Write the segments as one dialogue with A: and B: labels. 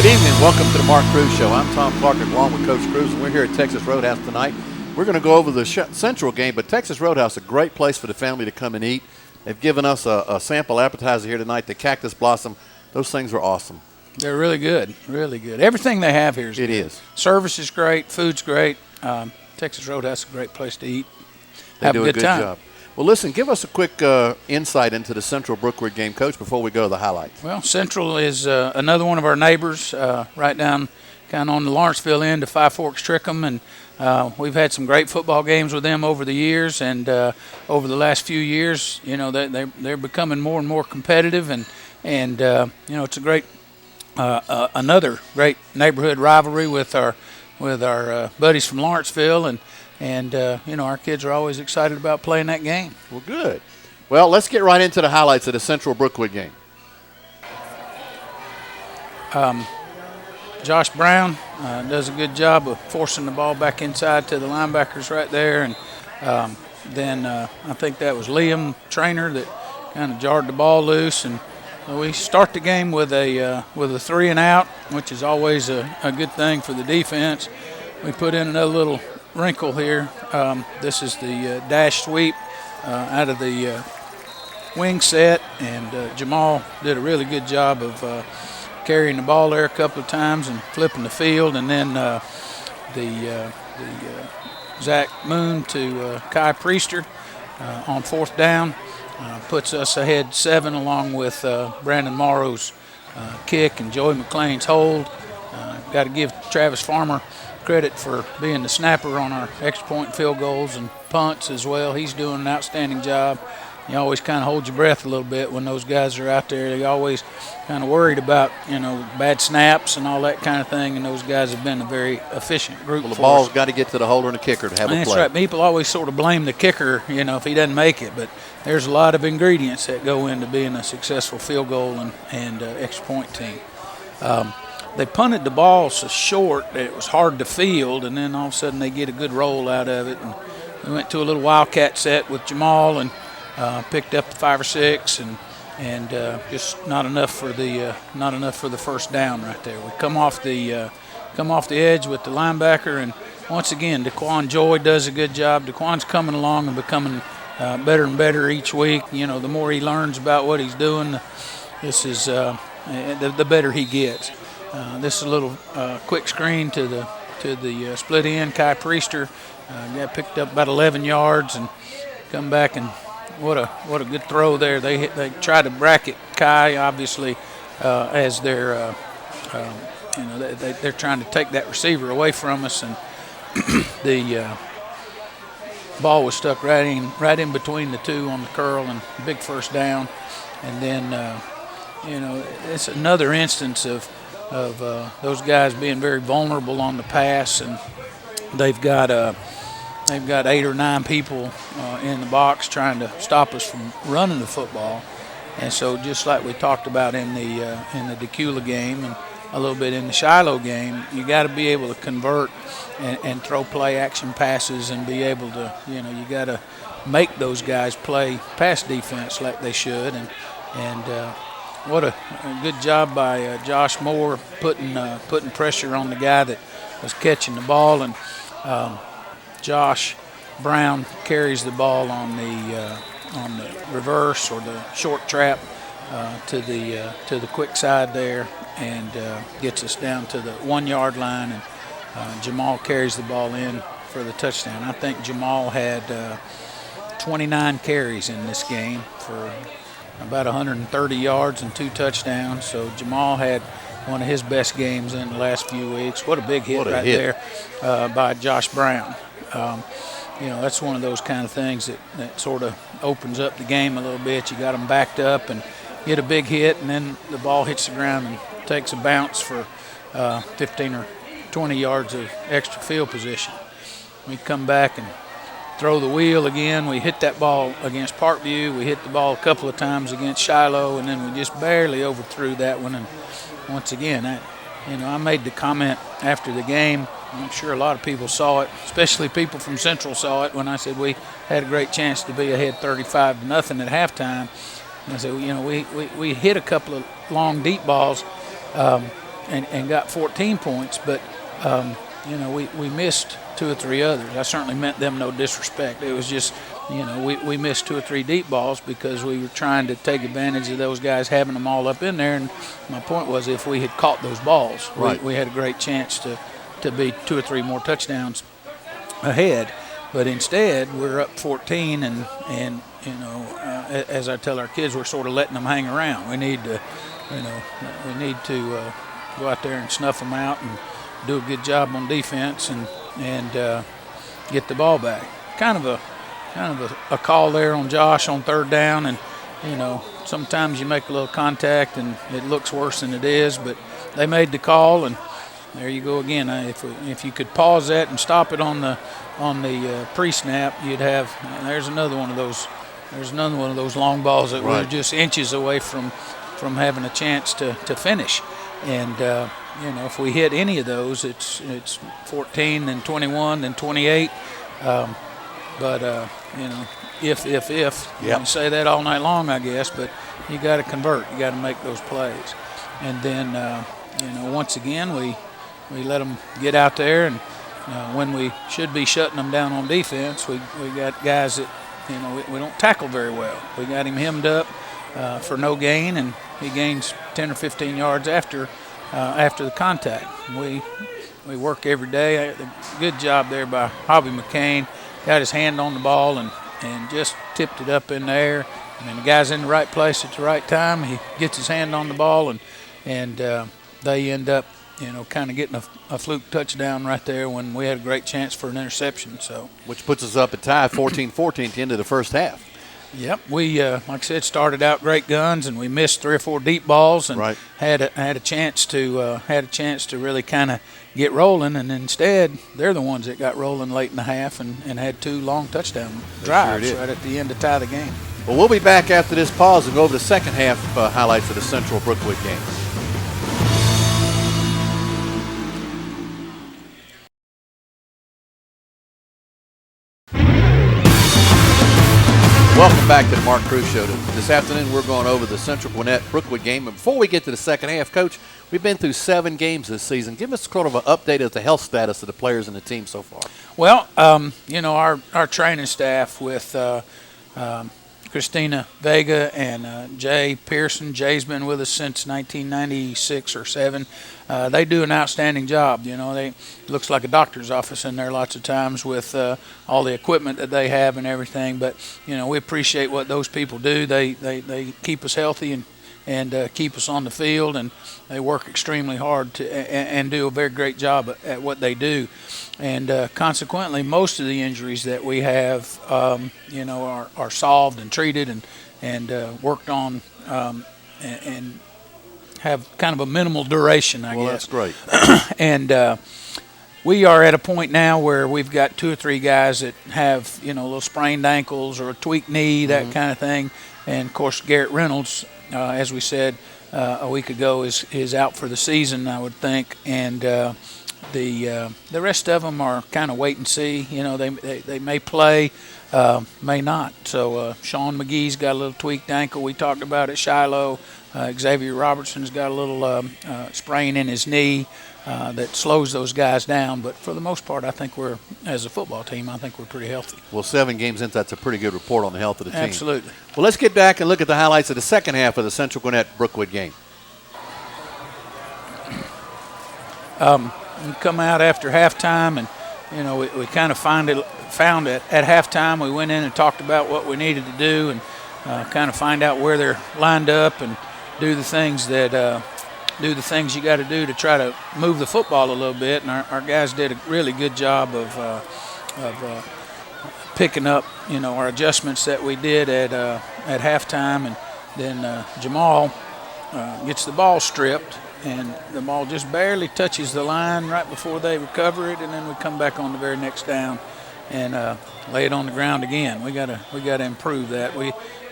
A: Good evening. Welcome to the Mark Cruz Show. I'm Tom Clark along with Coach Cruz, and we're here at Texas Roadhouse tonight. We're going to go over the Central game, but Texas Roadhouse is a great place for the family to come and eat. They've given us a sample appetizer here tonight, the Cactus Blossom. Those things are awesome.
B: They're really good, really good. Everything they have here is good.
A: It is.
B: Service is great, food's great. Texas Roadhouse is a great place to eat.
A: They do a good job. Well, listen, give us a quick insight into the Central Brookwood game, Coach, before we go to the highlights.
B: Well, Central is another one of our neighbors, right down kind of on the Lawrenceville end of Five Forks Trickham, and we've had some great football games with them over the years, and over the last few years, you know, they're becoming more and more competitive, and you know, it's a great another great neighborhood rivalry with our buddies from Lawrenceville, and you know, our kids are always excited about playing that game.
A: Well, good. Well, let's get right into the highlights of the Central Brookwood game.
B: Josh Brown does a good job of forcing the ball back inside to the linebackers right there, and then I think that was Liam Trainer that kind of jarred the ball loose, and we start the game with a 3 and out, which is always a good thing for the defense. We put in another little wrinkle here. This is the dash sweep out of the wing set, and Jamal did a really good job of carrying the ball there a couple of times and flipping the field, and then the Zach Moon to Kai Priester on 4th down puts us ahead 7, along with Brandon Morrow's kick and Joey McLean's hold. Got to give Travis Farmer credit for being the snapper on our extra point field goals and punts as well. He's doing an outstanding job. You always kind of hold your breath a little bit when those guys are out there. They always kind of worried about, you know, bad snaps and all that kind of thing, and those guys have been a very efficient group.
A: Well, the ball's got to get to the holder and the kicker to have a play.
B: That's right. People always sort of blame the kicker, you know, if he doesn't make it, but there's a lot of ingredients that go into being a successful field goal and extra point team. They punted the ball so short that it was hard to field, and then all of a sudden they get a good roll out of it. And we went to a little wildcat set with Jamal and picked up 5 or 6, and just not enough for the first down right there. We come off the edge with the linebacker, and once again, DeQuan Joy does a good job. DeQuan's coming along and becoming better and better each week. You know, the more he learns about what he's doing, this is the better he gets. This is a little quick screen to the split end. Kai Priester got picked up about 11 yards and come back, and what a good throw there. They try to bracket Kai, obviously, as their you know, they're trying to take that receiver away from us, and the ball was stuck right in between the two on the curl, and big first down. And then you know, it's another instance of those guys being very vulnerable on the pass, and they've got 8 or 9 people in the box trying to stop us from running the football. And so, just like we talked about in the Decula game and a little bit in the Shiloh game, you got to be able to convert and throw play action passes and be able to, you know, you got to make those guys play pass defense like they should. And what a good job by Josh Moore putting pressure on the guy that was catching the ball, and Josh Brown carries the ball on the reverse or the short trap to the quick side there, and gets us down to the 1-yard line, and Jamal carries the ball in for the touchdown. I think Jamal had 29 carries in this game for about 130 yards and 2 touchdowns. So Jamal had one of his best games in the last few weeks. What a big hit there by Josh Brown. You know, that's one of those kind of things that sort of opens up the game a little bit. You got them backed up and get a big hit, and then the ball hits the ground and takes a bounce for 15 or 20 yards of extra field position. We come back and throw the wheel again. We hit that ball against Parkview. We hit the ball a couple of times against Shiloh, and then we just barely overthrew that one. And once again, I made the comment after the game. I'm sure a lot of people saw it, especially people from Central saw it, when I said we had a great chance to be ahead 35-0 at halftime. And I said, you know, we hit a couple of long, deep balls. and got 14 points, but we missed 2 or 3 others. I certainly meant them no disrespect. It was just, we missed 2 or 3 deep balls because we were trying to take advantage of those guys having them all up in there. And my point was, if we had caught those balls,
A: right,
B: we had a great chance to be 2 or 3 more touchdowns ahead. But instead, we're up 14, and as I tell our kids, we're sort of letting them hang around. We need to, go out there and snuff them out and do a good job on defense and get the ball back. Kind of a call there on Josh on 3rd down, and sometimes you make a little contact and it looks worse than it is, but they made the call, and there you go again. If you could pause that and stop it on the pre-snap, you'd have. There's another one of those. There's another one of those long balls that
A: right,
B: were just inches away from having a chance to finish. And if we hit any of those, it's 14, then 21, then 28. If you can say that all night long, I guess. But you got to convert. You got to make those plays. And then once again we let them get out there, and when we should be shutting them down on defense, we got guys that we don't tackle very well. We got him hemmed up for no gain, and he gains 10 or 15 yards after the contact. We work every day. Good job there by Hobby McCain. Got his hand on the ball and just tipped it up in the air. I mean, the guy's in the right place at the right time. He gets his hand on the ball, and they end up kind of getting a fluke touchdown right there when we had a great chance for an interception. So,
A: which puts us up at tie 14-14 at the end of the first half.
B: Yep, we like I said, started out great guns, and we missed 3 or 4 deep balls, and
A: right,
B: had a chance to really kind of get rolling. And instead, they're the ones that got rolling late in the half and had 2 long touchdown drives right at the end to tie the game.
A: Well, we'll be back after this pause and go over the second half highlights of the Central Brookwood game. Welcome back to the Mark Cruz Show. This afternoon we're going over the Central Gwinnett Brookwood game. And before we get to the second half, Coach, we've been through 7 games this season. Give us sort of an update of the health status of the players and the team so far.
B: Well, our training staff with Christina Vega and Jay Pearson. Jay's been with us since 1996 or 7. They do an outstanding job. They looks like a doctor's office in there lots of times with all the equipment that they have and everything. But we appreciate what those people do. They keep us healthy and keep us on the field, and they work extremely hard and do a very great job at what they do. And consequently, most of the injuries that we have, are solved and treated and worked on, and have kind of a minimal duration, I guess.
A: Well, that's great.
B: And we are at a point now where we've got 2 or 3 guys that have, little sprained ankles or a tweaked knee, that kind of thing. And, of course, Garrett Reynolds, as we said a week ago, is out for the season, I would think. And the rest of them are kind of wait and see. They may play, may not. So Sean McGee's got a little tweaked ankle. We talked about it. Shiloh. Xavier Robertson's got a little sprain in his knee that slows those guys down. But for the most part, I think as a football team, I think we're pretty healthy.
A: Well, 7 games in, that's a pretty good report on the health of the team.
B: Absolutely.
A: Well, let's get back and look at the highlights of the second half of the Central Gwinnett Brookwood game.
B: We come out after halftime, and we kind of found it at halftime. We went in and talked about what we needed to do, and kind of find out where they're lined up and do the things you got to do to try to move the football a little bit. And our guys did a really good job of picking up, our adjustments that we did at halftime. And then Jamal gets the ball stripped, and the ball just barely touches the line right before they recover it, and then we come back on the very next down and lay it on the ground again. We gotta improve that.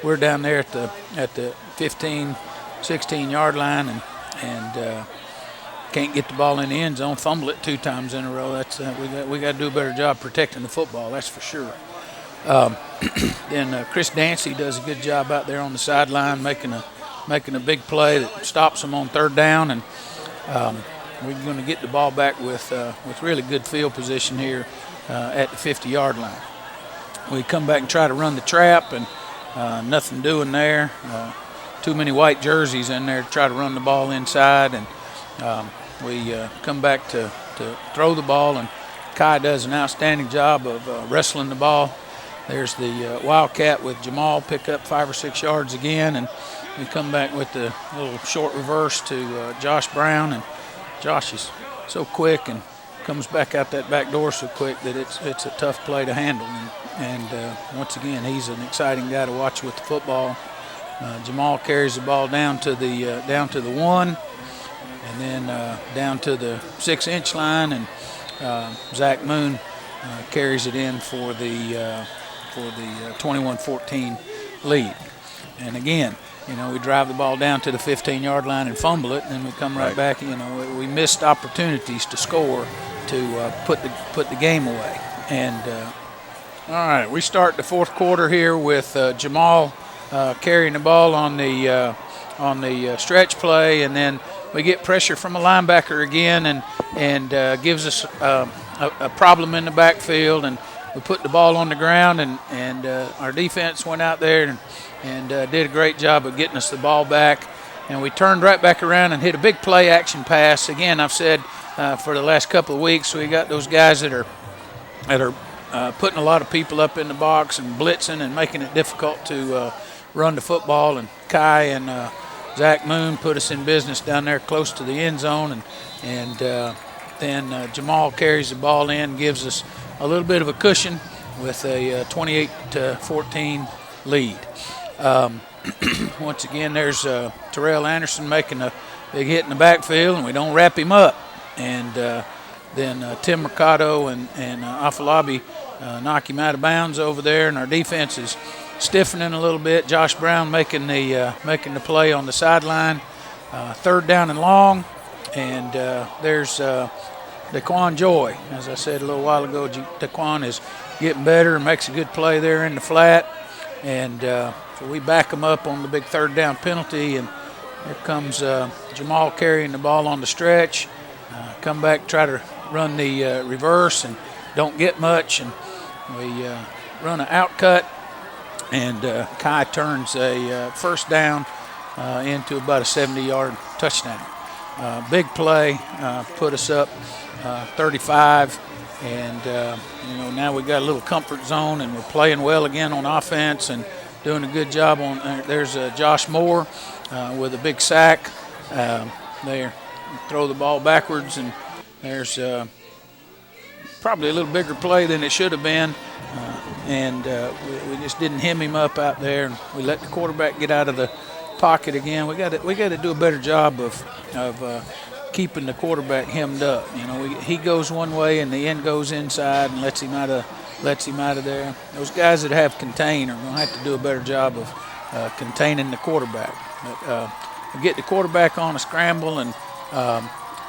B: We're down there at the 15, 16-yard line and can't get the ball in the end zone. Fumble it 2 times in a row. That's we got to do a better job protecting the football. That's for sure. Then Chris Dancy does a good job out there on the sideline, making a big play that stops them on 3rd down. And we're going to get the ball back with really good field position here at the 50-yard line. We come back and try to run the trap, and nothing doing there. Too many white jerseys in there to try to run the ball inside, and we come back to throw the ball, and Kai does an outstanding job of wrestling the ball. There's the Wildcat with Jamal pick up 5 or 6 yards again, and we come back with the little short reverse to Josh Brown, and Josh is so quick and comes back out that back door so quick that it's a tough play to handle. And once again, he's an exciting guy to watch with the football. Jamal carries the ball down to the 1, and then down to the 6-inch line, and Zach Moon carries it in for the 21-14 lead. And again, we drive the ball down to the 15-yard line and fumble it, and then we come right back. We missed opportunities to score to put the game away. And all right, we start the fourth quarter here with Jamal carrying the ball on the stretch play, and then we get pressure from a linebacker again, and gives us a problem in the backfield, and we put the ball on the ground, and our defense went out there and did a great job of getting us the ball back, and we turned right back around and hit a big play action pass. Again, I've said for the last couple of weeks, we got those guys that are putting a lot of people up in the box and blitzing and making it difficult to run the football, and Kai and Zach Moon put us in business down there close to the end zone, and then Jamal carries the ball in, gives us a little bit of a cushion with a 28-14 lead. Once again, there's Terrell Anderson making a big hit in the backfield, and we don't wrap him up. And then Tim Mercado and Afalabi knock him out of bounds over there, and our defense is stiffening a little bit. Josh Brown making the play on the sideline. Third down and long, and there's Daquan Joy. As I said a little while ago, Daquan is getting better and makes a good play there in the flat, and so we back him up on the big third down penalty, and here comes Jamal carrying the ball on the stretch. Come back, try to run the reverse, and don't get much, and we run an outcut, and Kai turns a first down into about a 70-yard touchdown. Big play, put us up 35, and now we got a little comfort zone, and we're playing well again on offense and doing a good job on. There's Josh Moore with a big sack there. Throw the ball backwards, and there's probably a little bigger play than it should have been, and we just didn't hem him up out there, and we let the quarterback get out of the pocket again. We got to do a better job of keeping the quarterback hemmed up. He goes one way and the end goes inside and lets him out of there. Those guys that have contain are going to have to do a better job of containing the quarterback. But we get the quarterback on a scramble, and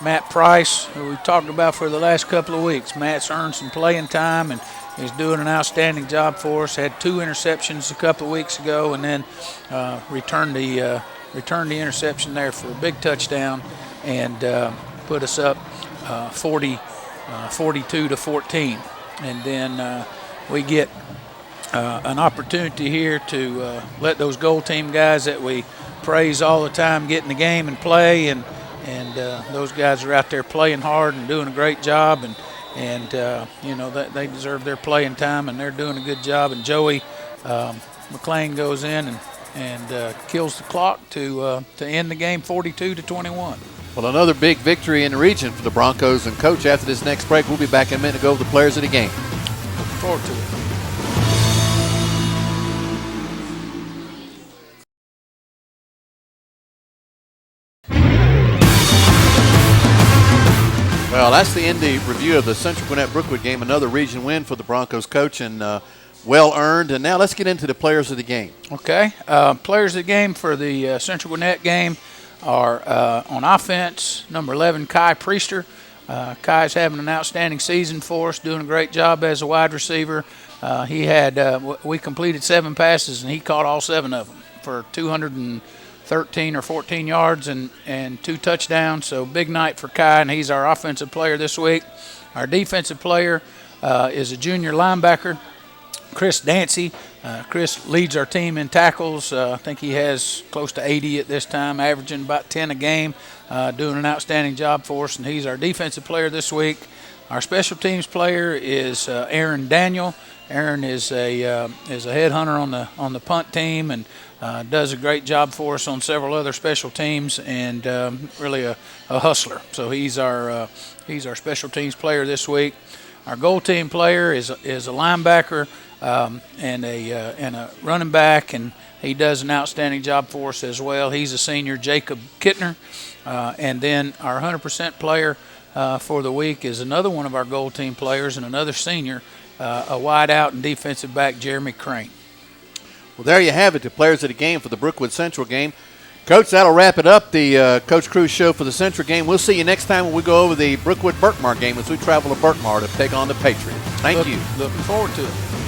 B: Matt Price, who we've talked about for the last couple of weeks. Matt's earned some playing time, and he's doing an outstanding job for us. Had 2 interceptions a couple of weeks ago, and then returned the interception there for a big touchdown, and put us up 42-14. And then we get an opportunity here to let those goal team guys that we praise all the time get in the game and play, and those guys are out there playing hard and doing a great job, and they deserve their playing time, and they're doing a good job. And Joey McLean goes in and kills the clock to end the game 42-21.
A: Well, another big victory in the region for the Broncos. And Coach, after this next break, we'll be back in a minute to go over the players of the game.
B: Looking forward to it.
A: Well, that's the end of the review of the Central Gwinnett Brookwood game. Another region win for the Broncos, Coach, and well earned. And now let's get into the players of the game.
B: Okay. Players of the game for the Central Gwinnett game are on offense, number 11, Kai Priester. Kai's having an outstanding season for us, doing a great job as a wide receiver. we completed 7 passes, and he caught all 7 of them for 13 or 14 yards and 2 touchdowns. So big night for Kai, and he's our offensive player this week. Our defensive player is a junior linebacker, Chris Dancy. Chris leads our team in tackles. I think he has close to 80 at this time, averaging about 10 a game, doing an outstanding job for us, and he's our defensive player this week. Our special teams player is Aaron Daniel. Aaron is a headhunter on the punt team and does a great job for us on several other special teams, and really a hustler. So he's our special teams player this week. Our goal team player is a linebacker and a running back, and he does an outstanding job for us as well. He's a senior, Jacob Kittner. And then our 100% player for the week is another one of our goal team players and another senior, a wide out and defensive back, Jeremy Crane.
A: Well, there you have it, the players of the game for the Brookwood Central game. Coach, that'll wrap it up, the Coach Cruz show for the Central game. We'll see you next time when we go over the Brookwood-Berkmar game as we travel to Berkmar to take on the Patriots. Thank you.
B: Looking forward to it.